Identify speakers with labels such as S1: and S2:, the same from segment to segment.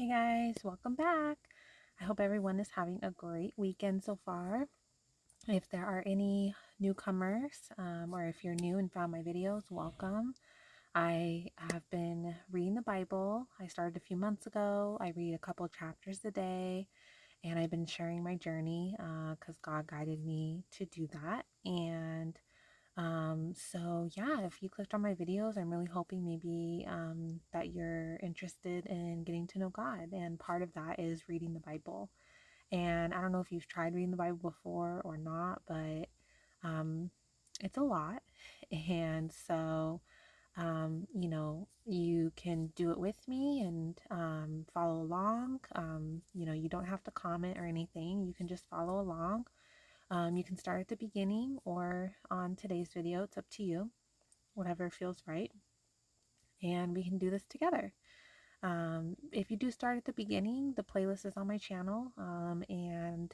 S1: Hey guys, welcome back. I hope everyone is having a great weekend so far. If there are any newcomers, or if you're new and found my videos, welcome. I have been reading the Bible. I started a few months ago. I read a couple chapters a day, and I've been sharing my journey because God guided me to do that. So yeah, if you clicked on my videos, I'm really hoping maybe that you're interested in getting to know God. And part of that is reading the Bible. And I don't know if you've tried reading the Bible before or not, but um, it's a lot. And so, you can do it with me and follow along. You don't have to comment or anything. You can just follow along. You can start at the beginning or on today's video. It's up to you, whatever feels right. And we can do this together. If you do start at the beginning, the playlist is on my channel. And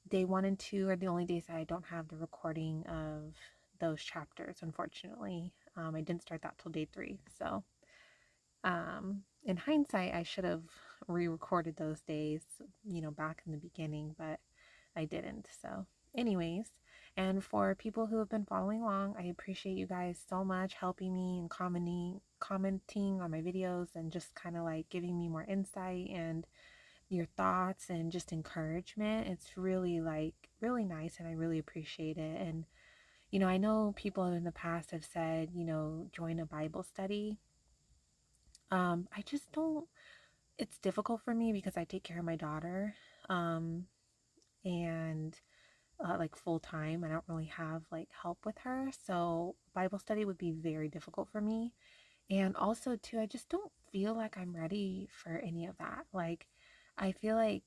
S1: day 1 and 2 are the only days that I don't have the recording of those chapters, unfortunately. I didn't start that till day 3. So, in hindsight, I should have re recorded those days, back in the beginning, but I didn't. So, anyways, and for people who have been following along, I appreciate you guys so much helping me and commenting on my videos and just kind of like giving me more insight and your thoughts and just encouragement. It's really really nice and I really appreciate it. And I know people in the past have said, join a Bible study. I just don't It's difficult for me because I take care of my daughter. And like full time. I don't really have like help with her. So Bible study would be very difficult for me. And also too, I just don't feel like I'm ready for any of that. Like I feel like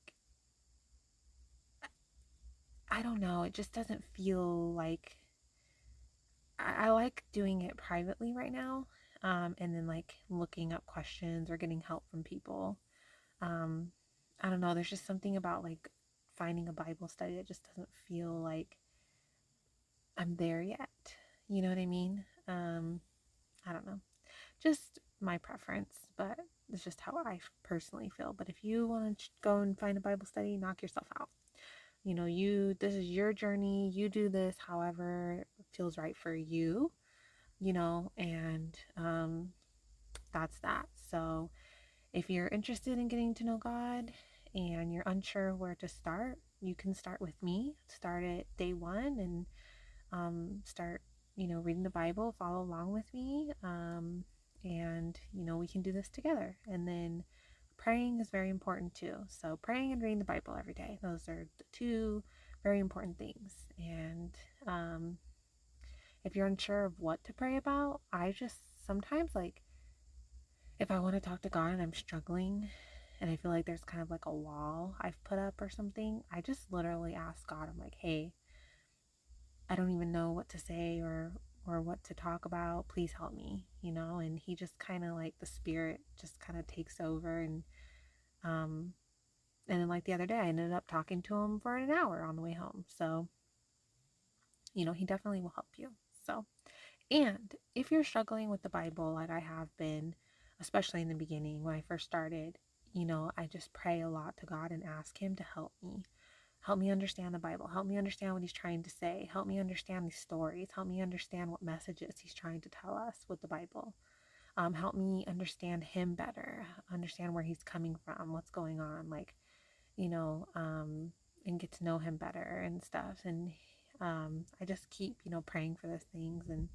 S1: I don't know, it just doesn't feel like I like doing it privately right now. And then like looking up questions or getting help from people. Um, I don't know, there's just something about like finding a Bible study that just doesn't feel like I'm there yet. You know what I mean? I don't know. Just my preference, but it's just how I personally feel. But if you want to go and find a Bible study, knock yourself out. This is your journey. You do this however feels right for you, and that's that. So if you're interested in getting to know God and you're unsure where to start, you can start with me. Start at day 1 and start, reading the Bible, follow along with me. And, we can do this together. And then praying is very important too. So, praying and reading the Bible every day, those are the two very important things. And um, if you're unsure of what to pray about, I just sometimes, like, if I want to talk to God and I'm struggling and I feel like there's kind of like a wall I've put up or something, I just literally ask God, I'm like, hey, I don't even know what to say or what to talk about. Please help me, and he just kind of like the spirit just kind of takes over um and then like the other day I ended up talking to him for an hour on the way home. So, he definitely will help you. So, and if you're struggling with the Bible like I have been, especially in the beginning when I first started, I just pray a lot to God and ask him to help me. Help me understand the Bible. Help me understand what he's trying to say. Help me understand these stories. Help me understand what messages he's trying to tell us with the Bible. Help me understand him better, understand where he's coming from, what's going on, like, and get to know him better and stuff. And I just keep, praying for those things, and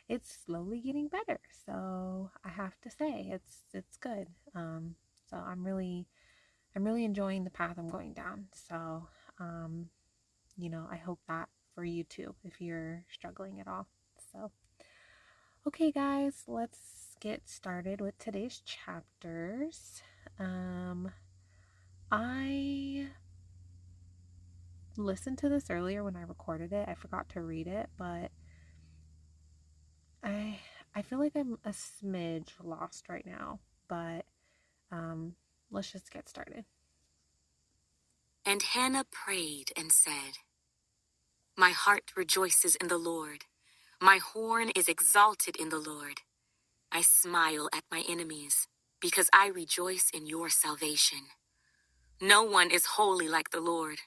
S1: it's slowly getting better. So I have to say, it's good. So I'm really enjoying the path I'm going down. So, um, I hope that for you too, if you're struggling at all. So, okay, guys, let's get started with today's chapters. I listened to this earlier when I recorded it. I forgot to read it, but I I feel like I'm a smidge lost right now. But um, let's just get started.
S2: And Hannah prayed and said, "My heart rejoices in the Lord. My horn is exalted in the Lord. I smile at my enemies. because I rejoice in your salvation. No one is holy like the Lord,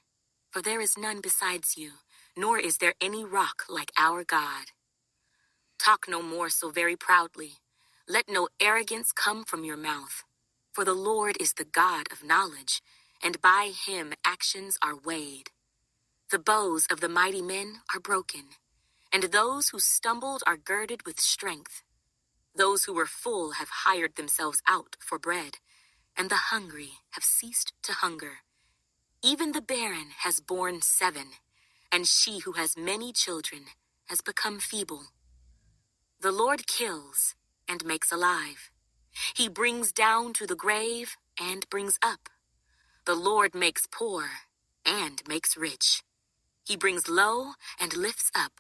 S2: for there is none besides you, nor is there any rock like our God. Talk no more so very proudly. Let no arrogance come from your mouth. For the Lord is the God of knowledge, and by him actions are weighed. The bows of the mighty men are broken, and those who stumbled are girded with strength. Those who were full have hired themselves out for bread, and the hungry have ceased to hunger. Even the barren has borne 7, and she who has many children has become feeble. The Lord kills and makes alive. He brings down to the grave and brings up. The Lord makes poor and makes rich. He brings low and lifts up.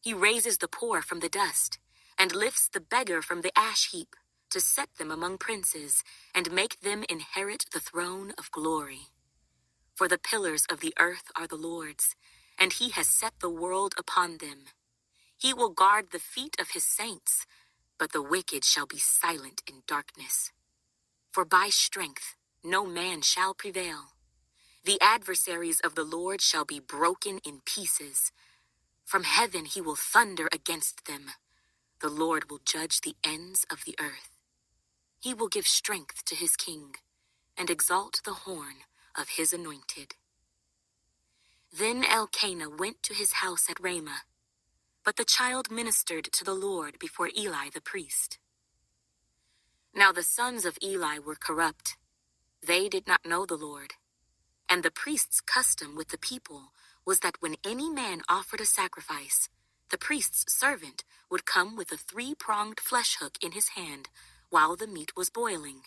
S2: He raises the poor from the dust and lifts the beggar from the ash heap to set them among princes and make them inherit the throne of glory. For the pillars of the earth are the Lord's, and he has set the world upon them. He will guard the feet of his saints, but the wicked shall be silent in darkness. For by strength no man shall prevail. The adversaries of the Lord shall be broken in pieces. From heaven he will thunder against them. The Lord will judge the ends of the earth. He will give strength to his king and exalt the horn of his anointed. Then Elkanah went to his house at Ramah, but the child ministered to the Lord before Eli the priest. Now the sons of Eli were corrupt. They did not know the Lord. And the priest's custom with the people was that when any man offered a sacrifice, the priest's servant would come with a 3-pronged flesh hook in his hand while the meat was boiling.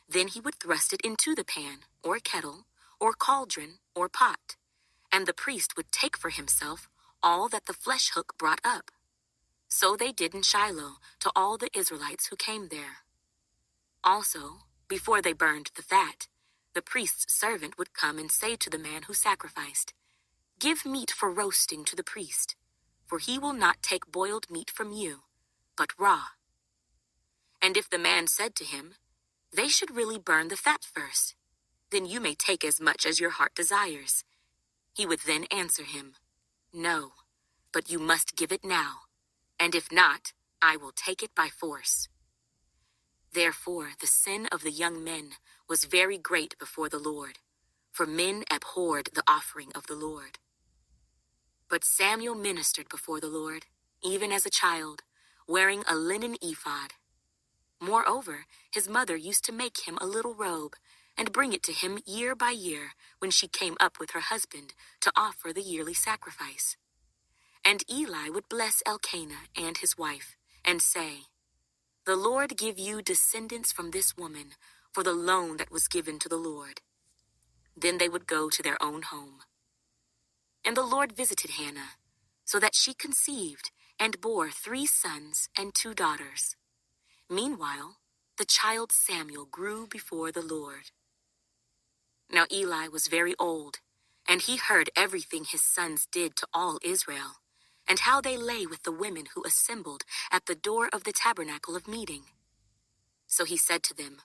S2: Then he would thrust it into the pan, or kettle, or cauldron, or pot, and the priest would take for himself all that the flesh hook brought up. So they did in Shiloh to all the Israelites who came there. Also, before they burned the fat, the priest's servant would come and say to the man who sacrificed, "Give meat for roasting to the priest, for he will not take boiled meat from you, but raw." And if the man said to him, "They should really burn the fat first, then you may take as much as your heart desires," he would then answer him, "No, but you must give it now, and if not, I will take it by force." Therefore the sin of the young men was very great before the Lord, for men abhorred the offering of the Lord. But Samuel ministered before the Lord, even as a child, wearing a linen ephod. Moreover, his mother used to make him a little robe and bring it to him year by year when she came up with her husband to offer the yearly sacrifice. And Eli would bless Elkanah and his wife and say, "The Lord give you descendants from this woman for the loan that was given to the Lord." Then they would go to their own home. And the Lord visited Hannah, so that she conceived and bore 3 sons and 2 daughters. Meanwhile, the child Samuel grew before the Lord. Now Eli was very old, and he heard everything his sons did to all Israel, and how they lay with the women who assembled at the door of the tabernacle of meeting. So he said to them,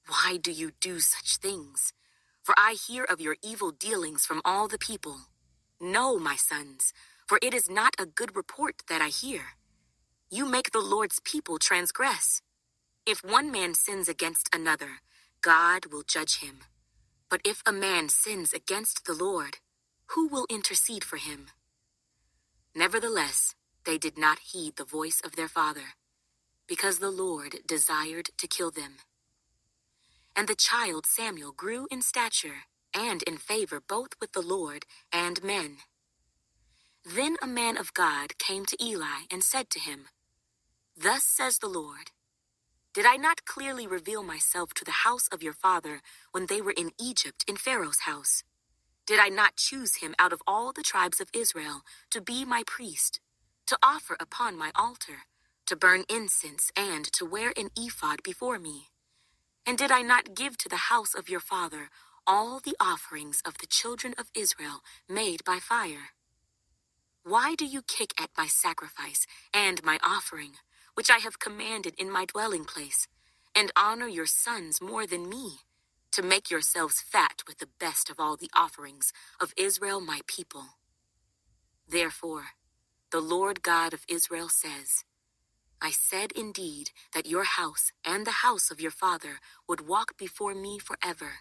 S2: "Why do you do such things? For I hear of your evil dealings from all the people. No, my sons, for it is not a good report that I hear. You make the Lord's people transgress. If one man sins against another, God will judge him. But if a man sins against the Lord, who will intercede for him?" Nevertheless, they did not heed the voice of their father, because the Lord desired to kill them. And the child Samuel grew in stature and in favor both with the Lord and men. Then a man of God came to Eli and said to him, "Thus says the Lord, did I not clearly reveal myself to the house of your father when they were in Egypt in Pharaoh's house? Did I not choose him out of all the tribes of Israel to be my priest, to offer upon my altar, to burn incense, and to wear an ephod before me? And did I not give to the house of your father all the offerings of the children of Israel made by fire? Why do you kick at my sacrifice and my offering, which I have commanded in my dwelling place, and honor your sons more than me, to make yourselves fat with the best of all the offerings of Israel my people. Therefore, the Lord God of Israel says, I said indeed that your house and the house of your father would walk before me forever.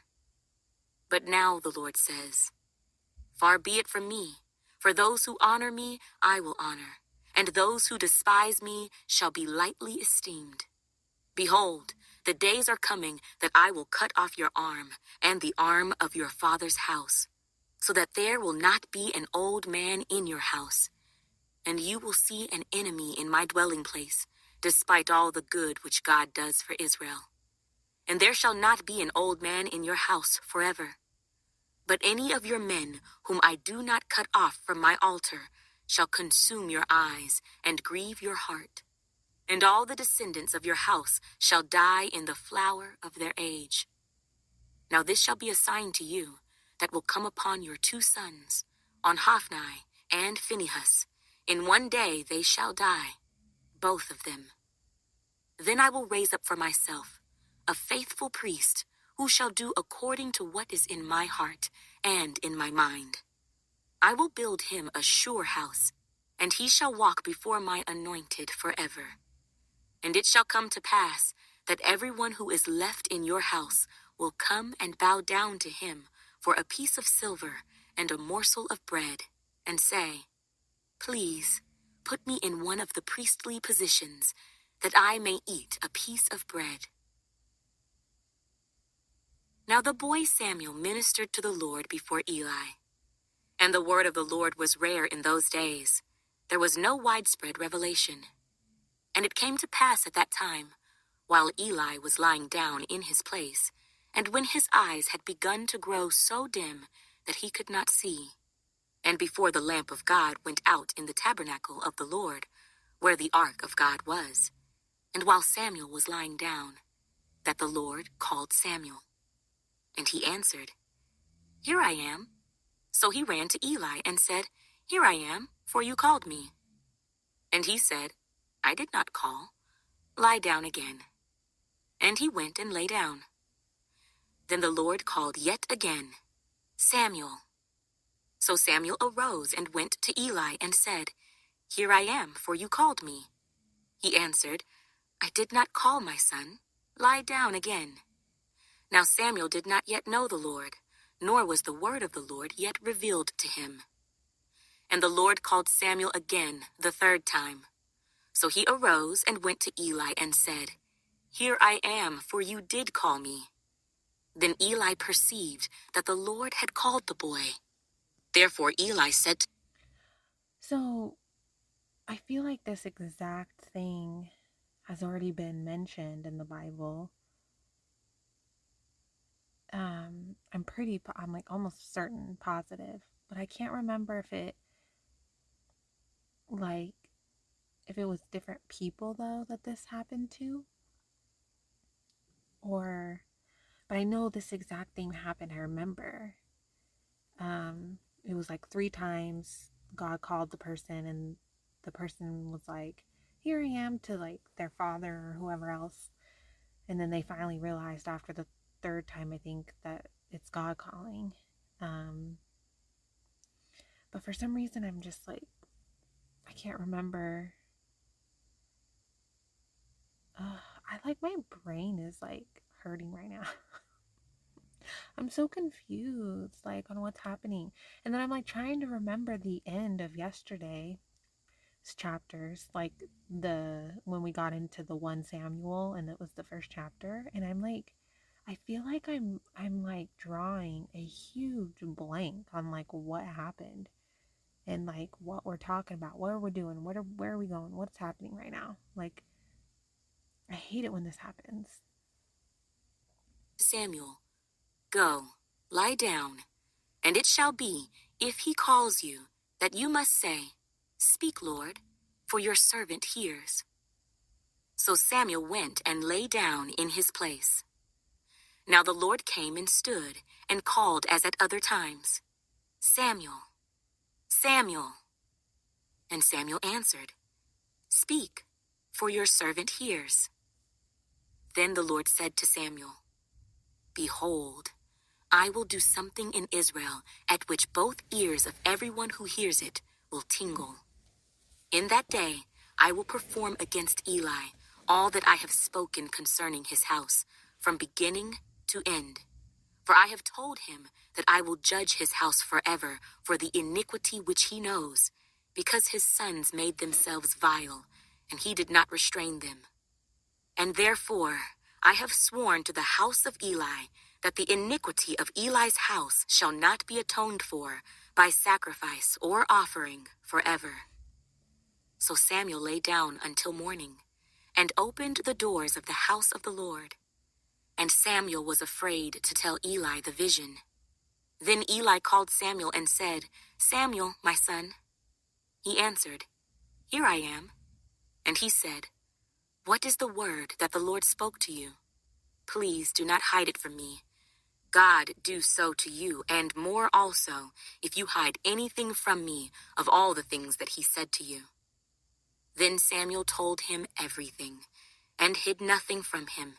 S2: But now the Lord says, far be it from me, for those who honor me I will honor, and those who despise me shall be lightly esteemed. Behold, the days are coming that I will cut off your arm and the arm of your father's house, so that there will not be an old man in your house, and you will see an enemy in my dwelling place, despite all the good which God does for Israel. And there shall not be an old man in your house forever. But any of your men whom I do not cut off from my altar shall consume your eyes and grieve your heart. And all the descendants of your house shall die in the flower of their age. Now this shall be a sign to you that will come upon your 2 sons, on Hophni and Phinehas. In one day they shall die, both of them. Then I will raise up for myself a faithful priest who shall do according to what is in my heart and in my mind. I will build him a sure house, and he shall walk before my anointed forever. And it shall come to pass that everyone who is left in your house will come and bow down to him for a piece of silver and a morsel of bread, and say, Please, put me in one of the priestly positions, that I may eat a piece of bread. Now the boy Samuel ministered to the Lord before Eli. And the word of the Lord was rare in those days. There was no widespread revelation. And it came to pass at that time, while Eli was lying down in his place, and when his eyes had begun to grow so dim that he could not see, and before the lamp of God went out in the tabernacle of the Lord, where the ark of God was, and while Samuel was lying down, that the Lord called Samuel. And he answered, Here I am. So he ran to Eli and said, Here I am, for you called me. And he said, I did not call. Lie down again. And he went and lay down. Then the Lord called yet again, Samuel. So Samuel arose and went to Eli and said, Here I am, for you called me. He answered, I did not call, my son. Lie down again. Now Samuel did not yet know the Lord, nor was the word of the Lord yet revealed to him. And the Lord called Samuel again the 3rd time. So he arose and went to Eli and said, Here I am, for you did call me. Then Eli perceived that the Lord had called the boy. Therefore Eli said,
S1: So I feel like this exact thing has already been mentioned in the Bible. I'm like almost certain, positive, but I can't remember if it was different people though that this happened to, but I know this exact thing happened. I remember, it was like 3 times God called the person, and the person was like, here I am, to like their father or whoever else. And then they finally realized after the 3rd time, I think, that it's God calling. But for some reason, I'm just like, I can't remember. My brain is like hurting right now. I'm so confused, like, on what's happening. And then I'm like trying to remember the end of yesterday's chapters, like when we got into the 1 Samuel and it was the 1st chapter. And I'm like, I feel like I'm like drawing a huge blank on like what happened and like what we're talking about, what are we doing, where are we going, what's happening right now. Like, I hate it when this happens.
S2: Samuel, go, lie down, and it shall be, if he calls you, that you must say, Speak, Lord, for your servant hears. So Samuel went and lay down in his place. Now the Lord came and stood and called as at other times, Samuel, Samuel. And Samuel answered, Speak, for your servant hears. Then the Lord said to Samuel, "Behold, I will do something in Israel at which both ears of everyone who hears it will tingle. In that day I will perform against Eli all that I have spoken concerning his house, from beginning to end. For I have told him that I will judge his house forever for the iniquity which he knows, because his sons made themselves vile, and he did not restrain them. And therefore I have sworn to the house of Eli that the iniquity of Eli's house shall not be atoned for by sacrifice or offering forever." So Samuel lay down until morning, and opened the doors of the house of the Lord. And Samuel was afraid to tell Eli the vision. Then Eli called Samuel and said, "Samuel, my son." He answered, "Here I am." And he said, "What is the word that the Lord spoke to you? Please do not hide it from me. God do so to you, and more also, if you hide anything from me of all the things that he said to you." Then Samuel told him everything, and hid nothing from him.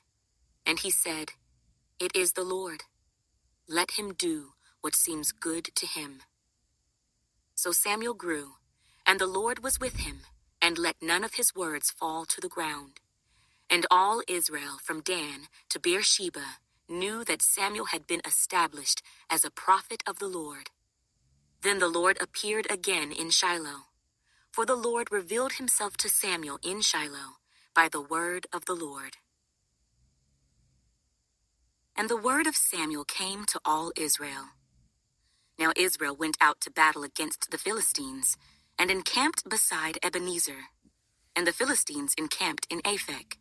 S2: And he said, "It is the Lord. Let him do what seems good to him." So Samuel grew, and the Lord was with him, and let none of his words fall to the ground. And all Israel from Dan to Beersheba knew that Samuel had been established as a prophet of the Lord. Then the Lord appeared again in Shiloh, for the Lord revealed himself to Samuel in Shiloh by the word of the Lord. And the word of Samuel came to all Israel. Now Israel went out to battle against the Philistines, and encamped beside Ebenezer, and the Philistines encamped in Aphek.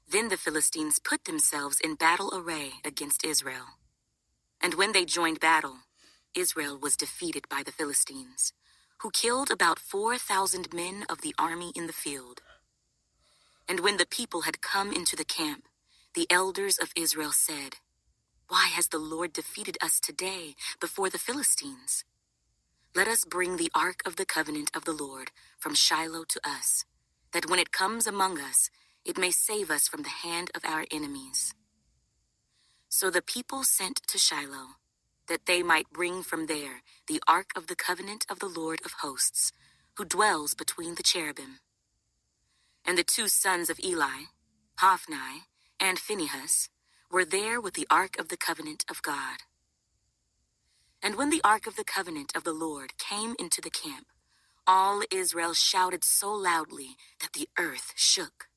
S2: Then the Philistines put themselves in battle array against Israel. And when they joined battle, Israel was defeated by the Philistines, who killed about 4,000 men of the army in the field. And when the people had come into the camp, the elders of Israel said, "Why has the Lord defeated us today before the Philistines? Let us bring the ark of the covenant of the Lord from Shiloh to us, that when it comes among us, it may save us from the hand of our enemies." So the people sent to Shiloh, that they might bring from there the ark of the covenant of the Lord of hosts, who dwells between the cherubim. And the two sons of Eli, Hophni and Phinehas, were there with the ark of the covenant of God. And when the ark of the covenant of the Lord came into the camp, all Israel shouted so loudly that the earth shook.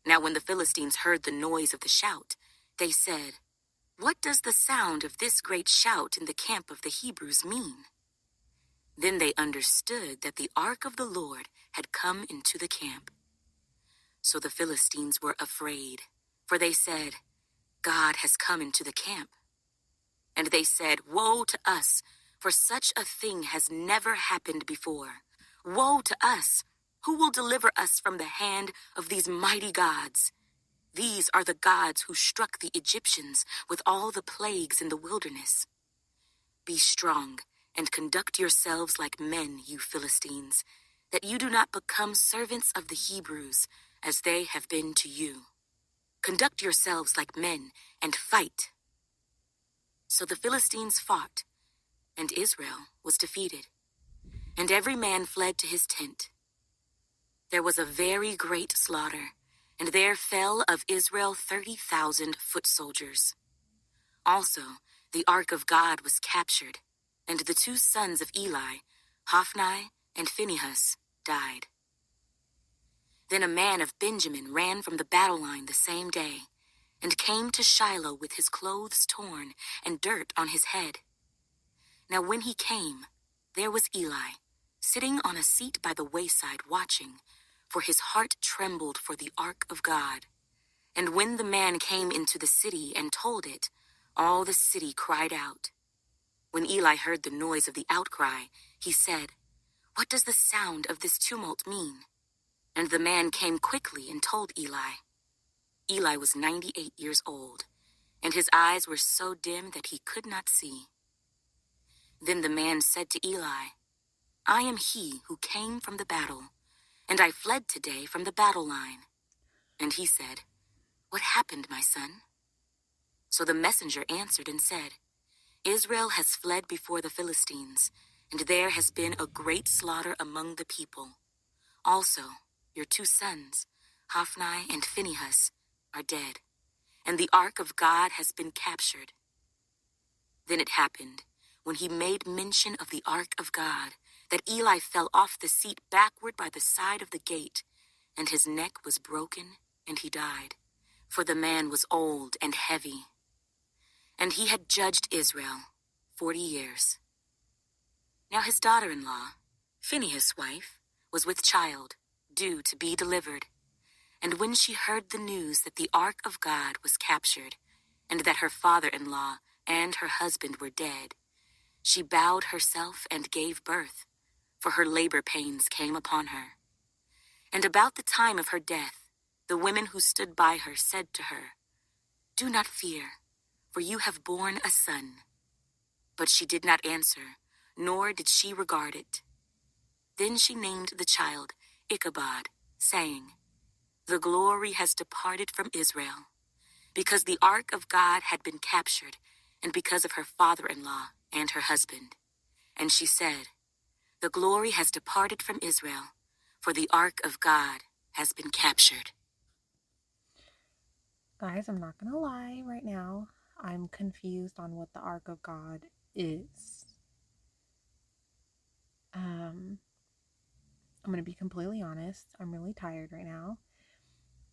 S2: Now when the Philistines heard the noise of the shout, they said, "What does the sound of this great shout in the camp of the Hebrews mean?" Then they understood that the ark of the Lord had come into the camp. So the Philistines were afraid, for they said, "God has come into the camp." And they said, "Woe to us, for such a thing has never happened before. Woe to us! Who will deliver us from the hand of these mighty gods? These are the gods who struck the Egyptians with all the plagues in the wilderness. Be strong and conduct yourselves like men, you Philistines, that you do not become servants of the Hebrews, as they have been to you. Conduct yourselves like men and fight." So the Philistines fought, and Israel was defeated, and every man fled to his tent. There was a very great slaughter, and there fell of Israel 30,000 foot soldiers. Also, the ark of God was captured, and the two sons of Eli, Hophni and Phinehas, died. Then a man of Benjamin ran from the battle line the same day, and came to Shiloh with his clothes torn and dirt on his head. Now when he came, there was Eli, sitting on a seat by the wayside watching, for his heart trembled for the ark of God. And when the man came into the city and told it, all the city cried out. When Eli heard the noise of the outcry, he said, "What does the sound of this tumult mean?" And the man came quickly and told Eli. Eli was 98 years old, and his eyes were so dim that he could not see. Then the man said to Eli, "I am he who came from the battle, and I fled today from the battle line." And he said, "What happened, my son?" So the messenger answered and said, "Israel has fled before the Philistines, and there has been a great slaughter among the people. Also, your 2 sons, Hophni and Phinehas, are dead, and the ark of God has been captured." Then it happened, when he made mention of the ark of God, that Eli fell off the seat backward by the side of the gate, and his neck was broken, and he died, for the man was old and heavy. And he had judged Israel 40 years. Now his daughter-in-law, Phinehas' wife, was with child, due to be delivered. And when she heard the news that the ark of God was captured, and that her father-in-law and her husband were dead, she bowed herself and gave birth, for her labor pains came upon her. And about the time of her death, the women who stood by her said to her, "Do not fear, for you have borne a son." But she did not answer, nor did she regard it. Then she named the child Ichabod, saying, "The glory has departed from Israel," because the ark of God had been captured, and because of her father-in-law and her husband. And she said, "The glory has departed from Israel, for the ark of God has been captured."
S1: Guys, I'm not gonna lie right now. I'm confused on what the ark of God is. I'm gonna be completely honest. I'm really tired right now,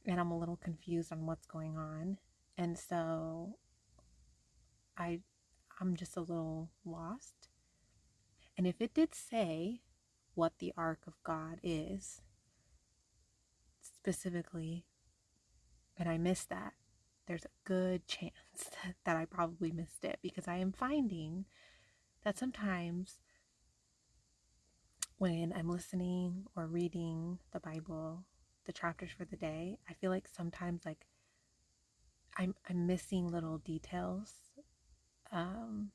S1: and I'm a little confused on what's going on. And so I I'm just a little lost. And if it did say what the ark of God is specifically, and I missed that, there's a good chance that I probably missed it, because I am finding that sometimes when I'm listening or reading the Bible, the chapters for the day, I feel like sometimes like I'm missing little details. Um,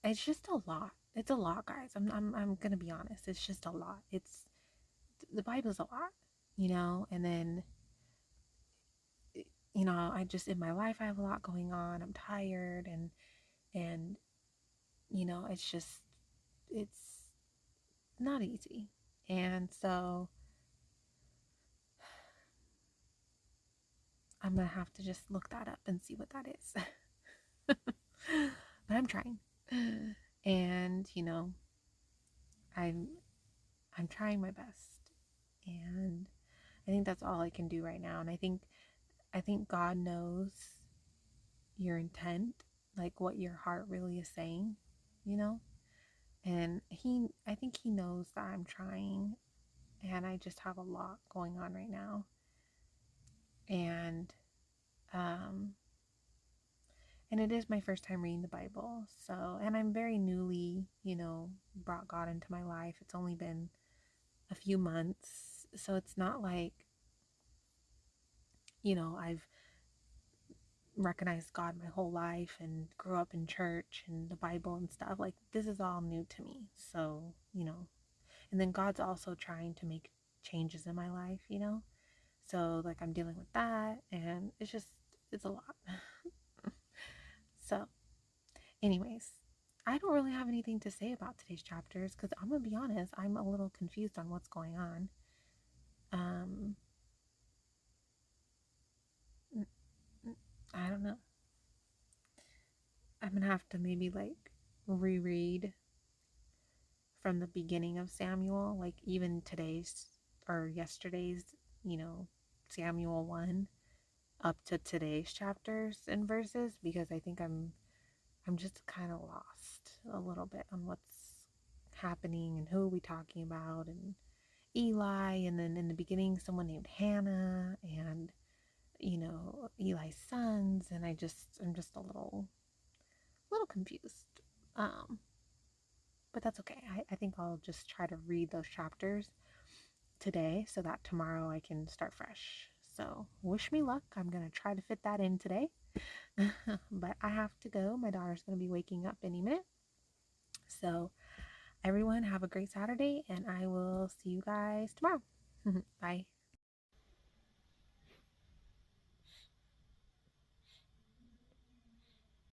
S1: it's just a lot. It's a lot, guys. I'm gonna be honest. It's just a lot. It's the Bible's a lot, and then I just in my life I have a lot going on. I'm tired, and it's not easy. And so I'm gonna have to just look that up and see what that is. But I'm trying. And I'm I'm trying my best. And I think that's all I can do right now. And I think God knows your intent, like what your heart really is saying, you know? And I think he knows that I'm trying, and I just have a lot going on right now. And um and it is my first time reading the Bible. So, and I'm very newly, brought God into my life. It's only been a few months. So it's not like, I've recognized God my whole life and grew up in church and the Bible and stuff. Like, this is all new to me. So, and then God's also trying to make changes in my life. So, like, I'm dealing with that, and it's a lot. So, anyways, I don't really have anything to say about today's chapters, because I'm gonna be honest, I'm a little confused on what's going on. Um, I don't know. I'm gonna have to maybe like reread from the beginning of Samuel, like even today's or yesterday's, Samuel 1 up to today's chapters and verses, because I think I'm just kind of lost a little bit on what's happening and who are we talking about, and Eli, and then in the beginning someone named Hannah, and Eli's sons, and I'm just a little confused. But that's okay. I think I'll just try to read those chapters today so that tomorrow I can start fresh. So wish me luck. I'm gonna try to fit that in today. But I have to go. My daughter's gonna be waking up any minute. So everyone have a great Saturday, and I will see you guys tomorrow. Bye.